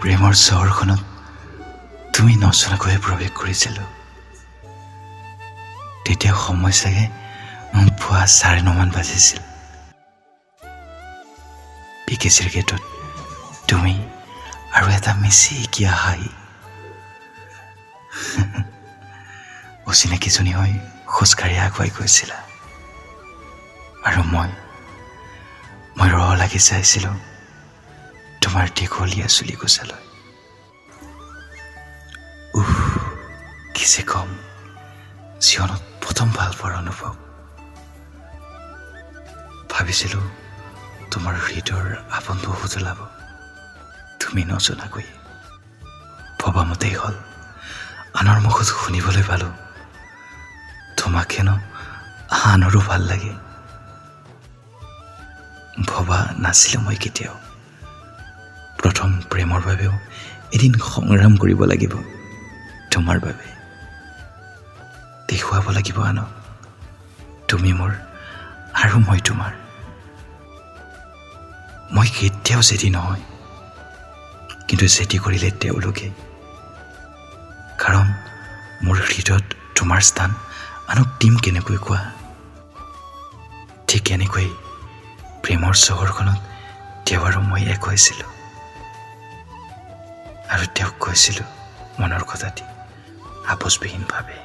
প্ৰেমৰ চহৰখনত তুমি নজনাকৈ প্ৰৱেশ কৰিছিলোঁ। তেতিয়া সময় চাগে পুৱা 9:30 বাজিছিল। PKCৰ গেটত তুমি আৰু এটা মিচিকিয়া হাঁহি অচিনাকিজনী হৈ খোজকাঢ়ি আগুৱাই গৈছিলা। আৰু মই লাগি চাইছিলোঁ তোমাৰ দীঘলীয়া চুলি কোচালৈ। কি যে কম, জীৱনত প্ৰথম ভাল পোৱাৰ অনুভৱ। ভাবিছিলোঁ তোমাৰ হৃদয়ৰ আপোন বহু জ্বলাব, তুমি নজনাকৈ। ভবামতেই হ'ল, আনৰ মুখত শুনিবলৈ পালোঁ তোমাক হেনো আনৰো ভাল লাগে। ভবা নাছিলোঁ মই কেতিয়াও প্ৰথম প্ৰেমৰ বাবেও এদিন সংগ্ৰাম কৰিব লাগিব তোমাৰ বাবে। দেখুৱাব লাগিব আনক তুমি মোৰ আৰু মই তোমাৰ। মই কেতিয়াও জেদি নহয়, কিন্তু জেদি কৰিলে তেওঁলোকে। কাৰণ মোৰ হৃদয়ত তোমাৰ স্থান আনক দিম কেনেকৈ কোৱা। ঠিক এনেকৈ প্ৰেমৰ চহৰখনত তেওঁ আৰু মই এক হৈছিলোঁ, আৰু তেওঁক কৈছিলোঁ মনৰ কথাটি আপোচবিহীনভাৱে।